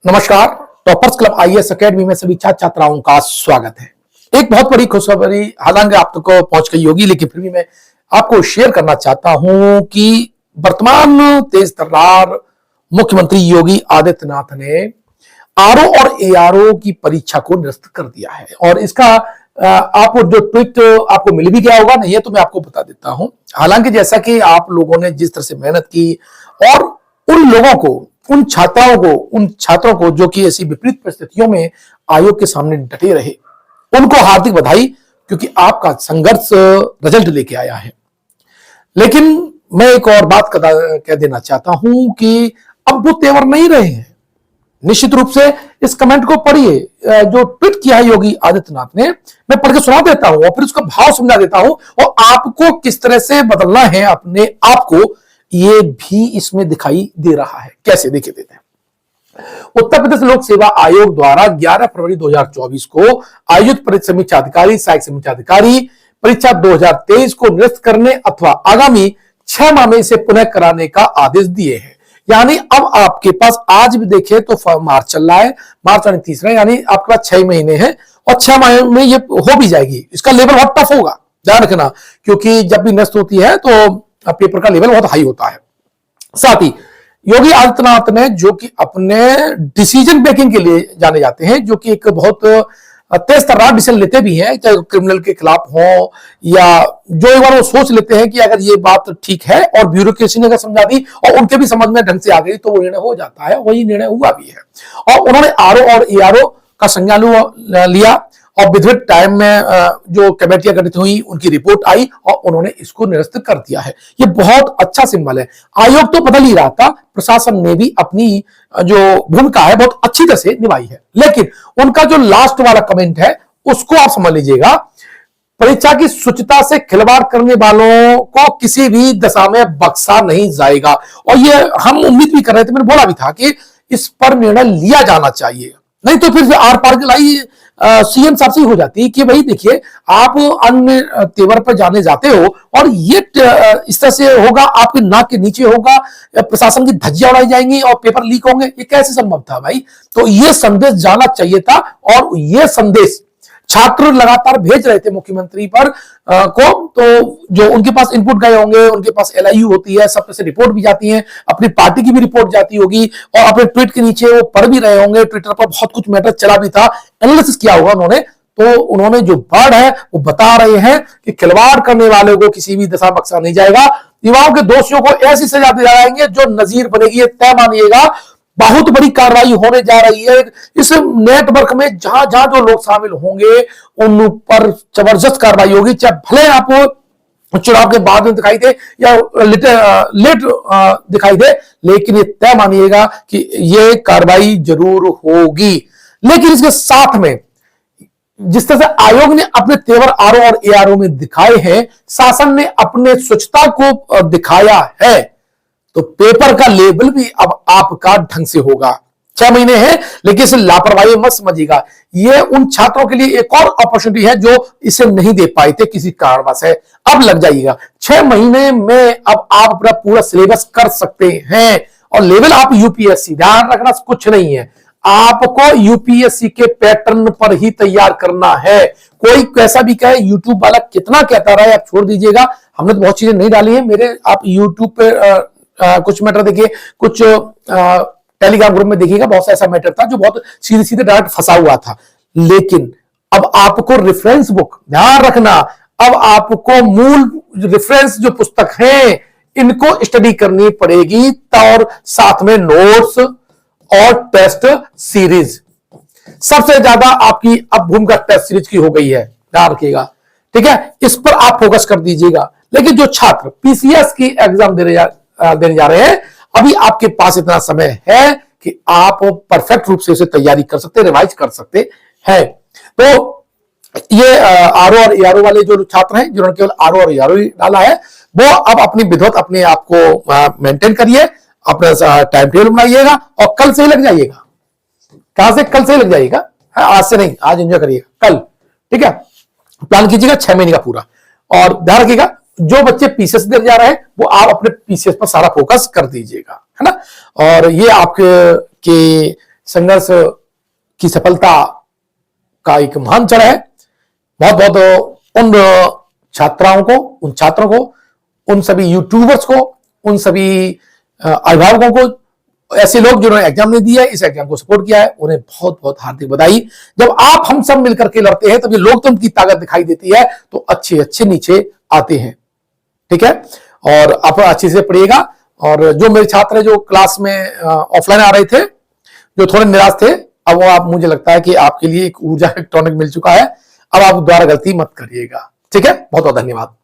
नमस्कार। Toppers club IAS academy में सभी छात्र छात्राओं का स्वागत है। एक बहुत बड़ी खुशखबरी हालांकि आप तक को पहुंच गई होगी, लेकिन फिर भी मैं आपको शेयर करना चाहता हूं कि वर्तमान तेज तर्रार मुख्यमंत्री योगी आदित्यनाथ ने आरओ और एआरओ की परीक्षा को निरस्त कर दिया है। और इसका आपको जो ट्वीट आपको मिल भी गया होगा, नहीं है तो मैं आपको बता देता हूं। हालांकि जैसा कि आप लोगों ने जिस तरह से मेहनत की और उन लोगों को, उन छात्रों को जो कि ऐसी विपरीत परिस्थितियों में आयोग के सामने डटे रहे, उनको हार्दिक बधाई, क्योंकि आपका संघर्ष रिजल्ट लेके आया है। लेकिन मैं एक और बात कह देना चाहता हूं कि अब वो तेवर नहीं रहे हैं। निश्चित रूप से इस कमेंट को पढ़िए जो ट्वीट किया है योगी आदित्यनाथ ने, मैं पढ़ के सुना देता हूं और फिर उसका भाव समझा देता हूं और आपको किस तरह से बदलना है अपने आप को, ये भी इसमें दिखाई दे रहा है। कैसे, देखिए देते हैं। उत्तर प्रदेश लोक सेवा आयोग द्वारा 11 फरवरी 2024 को आयोजित समीक्षा अधिकारी, सहायक समीक्षा अधिकारी परीक्षा 2023 को निरस्त करने अथवा आगामी 6 माह में इसे पुनः कराने का आदेश दिए हैं। यानी अब आपके पास, आज भी देखिए तो मार्च चल रहा है, मार्च यानी तीसरा, यानी आपके पास 6 महीने हैं और 6 माह में ये हो भी जाएगी। इसका लेवल बहुत टफ होगा, ध्यान रखना, क्योंकि जब भी निरस्त होती है तो पेपर का लेवल बहुत हाई होता है। साथ ही योगी आदित्यनाथ ने, जो कि अपने डिसीजन मेकिंग के लिए जाने जाते हैं, जो कि एक बहुत तेज तर्रार डिसीजन लेते भी हैं, चाहे क्रिमिनल के खिलाफ हो या जो एक बार वो सोच लेते हैं कि अगर ये बात ठीक है और ब्यूरोक्रेसी ने अगर समझा दी और उनके भी समझ में ढंग से आ गई तो वो निर्णय हो जाता है। वही निर्णय हुआ भी है और उन्होंने आरओ और एआरओ का संज्ञान लिया और विधिवत टाइम में जो कमेटियां गठित हुई उनकी रिपोर्ट आई और उन्होंने इसको निरस्त कर दिया है। ये बहुत अच्छा सिंबल है। आयोग तो बदल ही रहा था, प्रशासन ने भी अपनी जो भूमिका है बहुत अच्छी तरह से निभाई है। लेकिन उनका जो लास्ट वाला कमेंट है उसको आप समझ लीजिएगा। परीक्षा की शुचिता से खिलवाड़ करने वालों को किसी भी दशा में बख्शा नहीं जाएगा। और ये हम उम्मीद भी कर रहे थे, मैंने बोला भी था कि इस पर निर्णय लिया जाना चाहिए, नहीं तो फिर आर पार की लाई सीएम साहब से हो जाती कि भाई देखिए, आप अन्य तेवर पर जाने जाते हो और ये इस तरह से होगा, आपके नाक के नीचे होगा, प्रशासन की धज्जियां उड़ाई जाएंगी और पेपर लीक होंगे, ये कैसे संभव था भाई? तो ये संदेश जाना चाहिए था और ये संदेश छात्र लगातार भेज रहे थे मुख्यमंत्री पर को। तो जो उनके पास इनपुट गए होंगे, उनके पास एलआईयू होती है, सब से रिपोर्ट भी जाती है, अपनी पार्टी की भी रिपोर्ट जाती होगी और अपने ट्वीट के नीचे वो पढ़ भी रहे होंगे। ट्विटर पर बहुत कुछ मैटर चला भी था, एनालिसिस किया होगा उन्होंने। तो उन्होंने जो वर्ड है वो बता रहे हैं कि खिलवाड़ करने वालों को किसी भी दशा बख्शा नहीं जाएगा। युवाओं के दोषियों को ऐसी सजा दी जाएंगे जो नजीर बनेगी, तय मानिएगा। बहुत बड़ी कार्रवाई होने जा रही है इस नेटवर्क में, जहां जहां जो लोग शामिल होंगे उन पर जबरदस्त कार्रवाई होगी, चाहे भले आपको चुनाव के बाद में दिखाई दे या लेट दिखाई दे, लेकिन ये तय मानिएगा कि ये कार्रवाई जरूर होगी। लेकिन इसके साथ में जिस तरह से आयोग ने अपने तेवर आरओ और एआरओ में दिखाए हैं, शासन ने अपने स्वच्छता को दिखाया है, तो पेपर का लेवल भी अब आपका ढंग से होगा। 6 महीने हैं, लेकिन इसे लापरवाही मत समझिएगा। ये उन छात्रों के लिए एक और अपॉर्चुनिटी है जो इसे नहीं दे पाए थे किसी कारणवश है। अब लग जाइएगा। 6 महीने में अब आप अपना पूरा सिलेबस कर सकते हैं और लेवल आप यूपीएससी, ध्यान रखना कुछ नहीं है, आपको यूपीएससी के पैटर्न पर ही तैयार करना है। कोई कैसा भी कहे, यूट्यूब वाला कितना कहता रहा है, आप छोड़ दीजिएगा। हमने तो बहुत चीजें नहीं डाली है मेरे, आप यूट्यूब पे कुछ मैटर देखिए, कुछ टेलीग्राम ग्रुप में देखिएगा, बहुत सा ऐसा मैटर था जो बहुत सीधे सीधे डायरेक्ट फंसा हुआ था। लेकिन अब आपको रेफरेंस बुक, ध्यान रखना, अब आपको मूल रेफरेंस जो पुस्तक है इनको स्टडी करनी पड़ेगी और साथ में नोट्स और टेस्ट सीरीज। सबसे ज्यादा आपकी अब भूमिका टेस्ट सीरीज की हो गई है, ध्यान रखिएगा, ठीक है? इस पर आप फोकस कर दीजिएगा। लेकिन जो छात्र पीसीएस की एग्जाम देने जा रहे हैं, अभी आपके पास इतना समय है कि आप परफेक्ट रूप से उसे तैयारी कर सकते हैं, रिवाइज कर सकते हैं। तो ये आरओ और एआरओ वाले जो छात्र हैं जिन्होंने केवल आरओ और एआरओ डाला है, वो अब अपनी विधिवत अपने आप को मेंटेन करिए, अपना टाइम टेबल बनाइएगा और कल से ही लग जाइएगा। कहां से? कल से ही लग जाइएगा, आज से नहीं, आज एंजॉय करिएगा, कल, ठीक है? प्लान कीजिएगा 6 महीने का पूरा। और ध्यान रखिएगा, जो बच्चे पीसीएस देने जा रहे हैं वो आप अपने पीसीएस पर सारा फोकस कर दीजिएगा, है ना? और ये आपके संघर्ष की सफलता का एक महान क्षण है। बहुत बहुत उन छात्राओं को, उन छात्रों को, उन सभी यूट्यूबर्स को, उन सभी अभिभावकों को, ऐसे लोग जिन्होंने एग्जाम नहीं दिया है, इस एग्जाम को सपोर्ट किया है, उन्हें बहुत बहुत हार्दिक बधाई। जब आप हम सब मिलकर के लड़ते हैं तब ये लोकतंत्र की ताकत दिखाई देती है, तो अच्छे अच्छे नीचे आते हैं। ठीक है, और आप अच्छे से पढ़िएगा। और जो मेरे छात्र जो क्लास में ऑफलाइन आ रहे थे, जो थोड़े निराश थे, अब वो आप, मुझे लगता है कि आपके लिए एक ऊर्जा इलेक्ट्रॉनिक मिल चुका है। अब आप दोबारा गलती मत करिएगा। ठीक है, बहुत बहुत धन्यवाद।